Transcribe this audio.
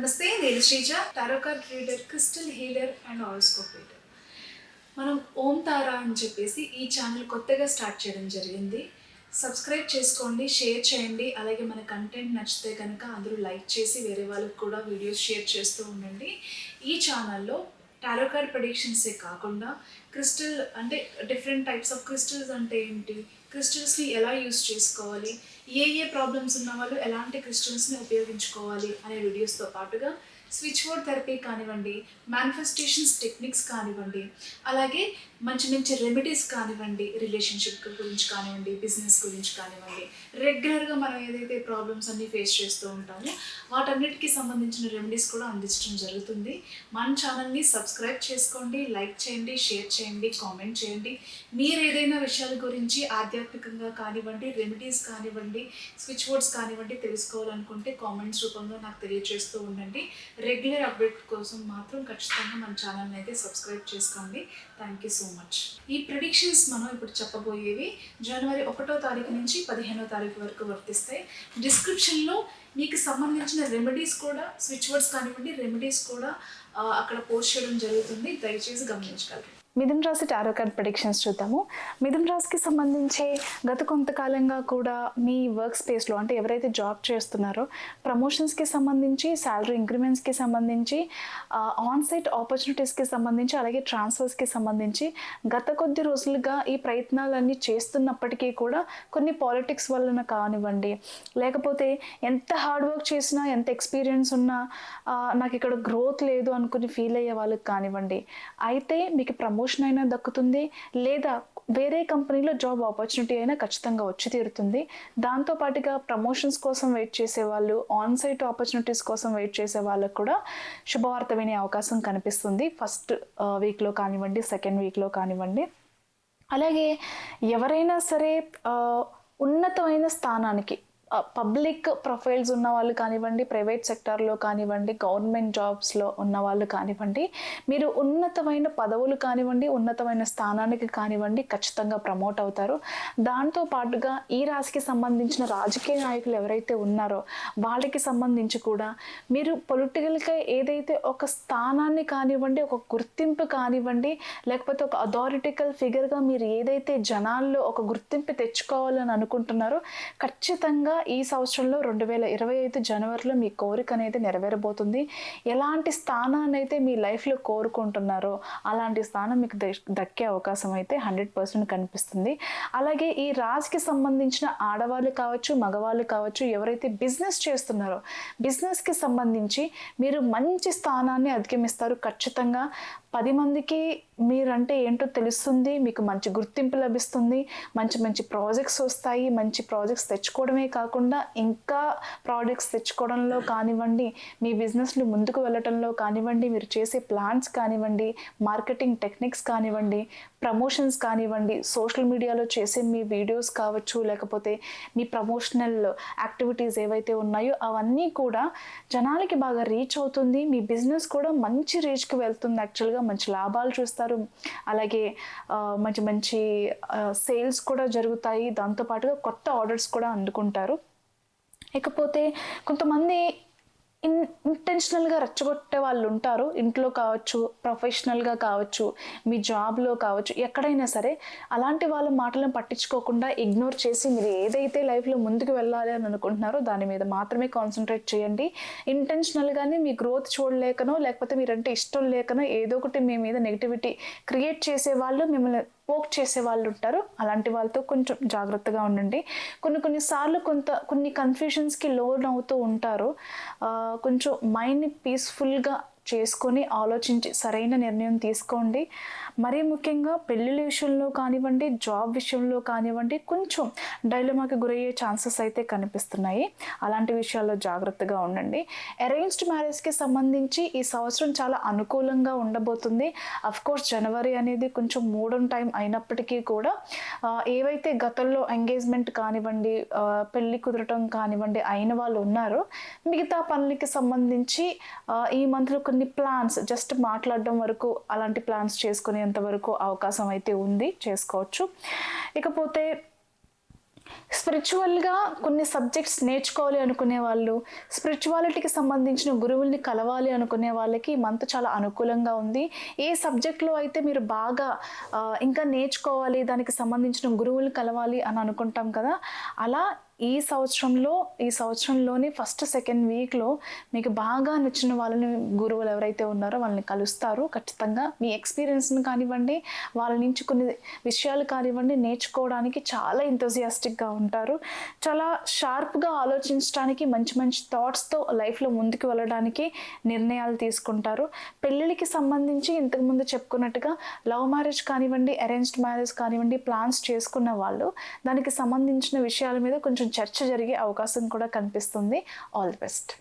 నమస్తే, నేను Sreeja, tarot card reader, crystal healer and horoscope reader. మనం ఓం తారా అని చెప్పేసి ఈ ఛానల్ కొత్తగా స్టార్ట్ చేయడం జరిగింది. సబ్స్క్రైబ్ చేసుకోండి, షేర్ చేయండి. అలాగే మన కంటెంట్ నచ్చితే కనుక అందరూ లైక్ చేసి వేరే వాళ్ళకి కూడా వీడియోస్ షేర్ చేస్తూ ఉండండి. ఈ ఛానల్లో టారో కార్డ్ ప్రెడిక్షన్సే కాకుండా క్రిస్టల్ అంటే డిఫరెంట్ టైప్స్ ఆఫ్ క్రిస్టల్స్ అంటే ఏంటి, క్రిస్టల్స్ని ఎలా యూస్ చేసుకోవాలి, ఏ ప్రాబ్లమ్స్ ఉన్న వాళ్ళు ఎలాంటి క్రిస్టల్స్ని ఉపయోగించుకోవాలి అనే వీడియోస్తో పాటుగా స్విచ్ బోర్డ్ థెరపీ కానివ్వండి, మేనిఫెస్టేషన్స్ టెక్నిక్స్ కానివ్వండి, అలాగే మంచి మంచి రెమెడీస్ కానివ్వండి, రిలేషన్షిప్ గురించి కానివ్వండి, బిజినెస్ గురించి కానివ్వండి, రెగ్యులర్గా మనం ఏదైతే ప్రాబ్లమ్స్ అన్నీ ఫేస్ చేస్తూ ఉంటామో వాటన్నిటికీ సంబంధించిన రెమెడీస్ కూడా అందించడం జరుగుతుంది. మన ఛానల్ని సబ్స్క్రైబ్ చేసుకోండి, లైక్ చేయండి, షేర్ చేయండి, కామెంట్ చేయండి. మీరు ఏదైనా విషయాల గురించి ఆధ్యాత్మికంగా కానివ్వండి, రెమెడీస్ కానివ్వండి, స్విచ్ బోర్డ్స్ కానివ్వండి తెలుసుకోవాలనుకుంటే కామెంట్స్ రూపంలో నాకు తెలియజేస్తూ ఉండండి. రెగ్యులర్ అప్డేట్ కోసం మాత్రం ఖచ్చితంగా మన ఛానల్ని అయితే సబ్స్క్రైబ్ చేసుకోండి. Thank you so much. ఈ ప్రిడిక్షన్స్ మనం ఇప్పుడు చెప్పబోయేవి జనవరి 1వ తారీఖు నుంచి 15వ తారీఖు వరకు వర్తిస్తాయి. డిస్క్రిప్షన్లో మీకు సంబంధించిన రెమెడీస్ కూడా, స్విచ్ బోర్డ్స్ కానివ్వండి, రెమెడీస్ కూడా అక్కడ పోస్ట్ చేయడం జరుగుతుంది. దయచేసి గమనించగలరు. మిథున రాశి టారో కార్డ్ ప్రెడిక్షన్స్ చూద్దాము. మిథున రాశికి సంబంధించి గత కొంతకాలంగా కూడా మీ వర్క్ స్పేస్లో అంటే ఎవరైతే జాబ్ చేస్తున్నారో ప్రమోషన్స్కి సంబంధించి, శాలరీ ఇంక్రిమెంట్స్కి సంబంధించి, ఆన్ సైట్ ఆపర్చునిటీస్కి సంబంధించి, అలాగే ట్రాన్స్ఫర్స్కి సంబంధించి గత కొద్ది రోజులుగా ఈ ప్రయత్నాలన్నీ చేస్తున్నప్పటికీ కూడా కొన్ని పాలిటిక్స్ వలన కానివ్వండి, లేకపోతే ఎంత హార్డ్ వర్క్ చేసినా, ఎంత ఎక్స్పీరియన్స్ ఉన్నా నాకు ఇక్కడ గ్రోత్ లేదు అనుకుని ఫీల్ అయ్యే వాళ్ళకి కానివ్వండి, అయితే మీకు ప్రమోషన్ అయినా దక్కుతుంది, లేదా వేరే కంపెనీలో జాబ్ ఆపర్చునిటీ అయినా ఖచ్చితంగా వచ్చి తీరుతుంది. దాంతోపాటుగా ప్రమోషన్స్ కోసం వెయిట్ చేసే వాళ్ళు, ఆన్ సైట్ ఆపర్చునిటీస్ కోసం వెయిట్ చేసే వాళ్ళకు కూడా శుభవార్త వినే అవకాశం కనిపిస్తుంది. ఫస్ట్ వీక్లో కానివ్వండి, సెకండ్ వీక్లో కానివ్వండి. అలాగే ఎవరైనా సరే ఉన్నతమైన స్థానానికి, పబ్లిక్ ప్రొఫైల్స్ ఉన్న వాళ్ళు కానివ్వండి, ప్రైవేట్ సెక్టార్లో కానివ్వండి, గవర్నమెంట్ జాబ్స్లో ఉన్న వాళ్ళు కానివ్వండి, మీరు ఉన్నతమైన పదవులు కానివ్వండి, ఉన్నతమైన స్థానానికి కానివ్వండి ఖచ్చితంగా ప్రమోట్ అవుతారు. దాంతో పాటుగా ఈ రాశికి సంబంధించిన రాజకీయ నాయకులు ఎవరైతే ఉన్నారో వాళ్ళకి సంబంధించి కూడా మీరు పొలిటికల్గా ఏదైతే ఒక స్థానాన్ని కానివ్వండి, ఒక గుర్తింపు కానివ్వండి, లేకపోతే ఒక అథారిటికల్ ఫిగర్గా మీరు ఏదైతే జనాల్లో ఒక గుర్తింపు తెచ్చుకోవాలని అనుకుంటున్నారో ఖచ్చితంగా ఈ సంవత్సరంలో 2025 జనవరిలో మీ కోరిక అనేది నెరవేరబోతుంది. ఎలాంటి స్థానాన్ని అయితే మీ లైఫ్లో కోరుకుంటున్నారో అలాంటి స్థానం మీకు దక్కే అవకాశం అయితే 100% కనిపిస్తుంది. అలాగే ఈ రాశికి సంబంధించిన ఆడవాళ్ళు కావచ్చు, మగవాళ్ళు కావచ్చు, ఎవరైతే బిజినెస్ చేస్తున్నారో బిజినెస్కి సంబంధించి మీరు మంచి స్థానాన్ని అధిగమిస్తారు. ఖచ్చితంగా 10 మందికి మీరంటే ఏంటో తెలుస్తుంది, మీకు మంచి గుర్తింపు లభిస్తుంది, మంచి మంచి ప్రాజెక్ట్స్ వస్తాయి. మంచి ప్రాజెక్ట్స్ తెచ్చుకోవడమే కాకుండా ఇంకా ప్రాజెక్ట్స్ తెచ్చుకోవడంలో కానివ్వండి, మీ బిజినెస్లు ముందుకు వెళ్ళటంలో కానివ్వండి, మీరు చేసే ప్లాన్స్ కానివ్వండి, మార్కెటింగ్ టెక్నిక్స్ కానివ్వండి, ప్రమోషన్స్ కానివ్వండి, సోషల్ మీడియాలో చేసే మీ వీడియోస్ కావచ్చు, లేకపోతే మీ ప్రమోషనల్ యాక్టివిటీస్ ఏవైతే ఉన్నాయో అవన్నీ కూడా జనాలకి బాగా రీచ్ అవుతుంది. మీ బిజినెస్ కూడా మంచి రీచ్కి వెళ్తుంది. యాక్చువల్గా మంచి లాభాలు చూస్తారు. అలాగే మంచి మంచి సేల్స్ కూడా జరుగుతాయి. దాంతోపాటుగా కొత్త ఆర్డర్స్ కూడా అందుకుంటారు. ఇకపోతే కొంతమంది ఇంటెన్షనల్గా రెచ్చగొట్టే వాళ్ళు ఉంటారు. ఇంట్లో కావచ్చు, ప్రొఫెషనల్గా కావచ్చు, మీ జాబ్లో కావచ్చు, ఎక్కడైనా సరే అలాంటి వాళ్ళ మాటలను పట్టించుకోకుండా ఇగ్నోర్ చేసి మీరు ఏదైతే లైఫ్లో ముందుకు వెళ్ళాలి అని అనుకుంటున్నారో దాని మీద మాత్రమే కాన్సన్ట్రేట్ చేయండి. ఇంటెన్షనల్గానే మీ గ్రోత్ చూడలేకనో, లేకపోతే మీరంటే ఇష్టం లేకనో ఏదో ఒకటి మీ మీద నెగిటివిటీ క్రియేట్ చేసే వాళ్ళు, మిమ్మల్ని పోక్ చేసే వాళ్ళు ఉంటారు. అలాంటి వాళ్ళతో కొంచెం జాగ్రత్తగా ఉండండి. కొన్నిసార్లు కొన్ని కన్ఫ్యూషన్స్కి లోన్ అవుతూ ఉంటారు. కొంచెం మైండ్ని పీస్ఫుల్గా చేసుకొని ఆలోచించి సరైన నిర్ణయం తీసుకోండి. మరీ ముఖ్యంగా పెళ్ళిళ్ళ విషయంలో కానివ్వండి, జాబ్ విషయంలో కానివ్వండి కొంచెం డైలమాకి గురయ్యే ఛాన్సెస్ అయితే కనిపిస్తున్నాయి. అలాంటి విషయాల్లో జాగ్రత్తగా ఉండండి. అరేంజ్డ్ మ్యారేజ్కి సంబంధించి ఈ సంవత్సరం చాలా అనుకూలంగా ఉండబోతుంది. అఫ్కోర్స్ జనవరి అనేది కొంచెం మూడన్ టైం అయినప్పటికీ కూడా ఏవైతే గతంలో ఎంగేజ్మెంట్ కానివ్వండి, పెళ్ళి కుదరటం కానివ్వండి అయిన వాళ్ళు ఉన్నారో మిగతా పనులకి సంబంధించి ఈ మంత్లో కొన్ని ప్లాన్స్ జస్ట్ మాట్లాడడం వరకు అలాంటి ప్లాన్స్ చేసుకునేంత వరకు అవకాశం అయితే ఉంది, చేసుకోవచ్చు. ఇకపోతే స్పిరిచువల్గా కొన్ని సబ్జెక్ట్స్ నేర్చుకోవాలి అనుకునే వాళ్ళు, స్పిరిచువాలిటీకి సంబంధించిన గురువుల్ని కలవాలి అనుకునే వాళ్ళకి ఈ మంత్ చాలా అనుకూలంగా ఉంది. ఏ సబ్జెక్ట్లో అయితే మీరు బాగా ఇంకా నేర్చుకోవాలి, దానికి సంబంధించిన గురువులు కలవాలి అని అనుకుంటాం కదా, అలా ఈ సంవత్సరంలోని ఫస్ట్ సెకండ్ వీక్లో మీకు బాగా నచ్చిన వాళ్ళని, గురువులు ఎవరైతే ఉన్నారో వాళ్ళని కలుస్తారు. ఖచ్చితంగా మీ ఎక్స్పీరియన్స్ని కానివ్వండి, వాళ్ళ నుంచి కొన్ని విషయాలు కానివ్వండి నేర్చుకోవడానికి చాలా ఎంతూజియాస్టిక్గా ఉంటారు. చాలా షార్ప్గా ఆలోచించడానికి, మంచి మంచి థాట్స్తో లైఫ్లో ముందుకు వెళ్ళడానికి నిర్ణయాలు తీసుకుంటారు. పెళ్ళిళ్ళకి సంబంధించి ఇంతకుముందు చెప్పుకున్నట్టుగా లవ్ మ్యారేజ్ కానివ్వండి, అరేంజ్డ్ మ్యారేజ్ కానివ్వండి ప్లాన్స్ చేసుకున్న వాళ్ళు దానికి సంబంధించిన విషయాల మీద కొంచెం చర్చ జరిగే అవకాశం కూడా కనిపిస్తుంది. All the best.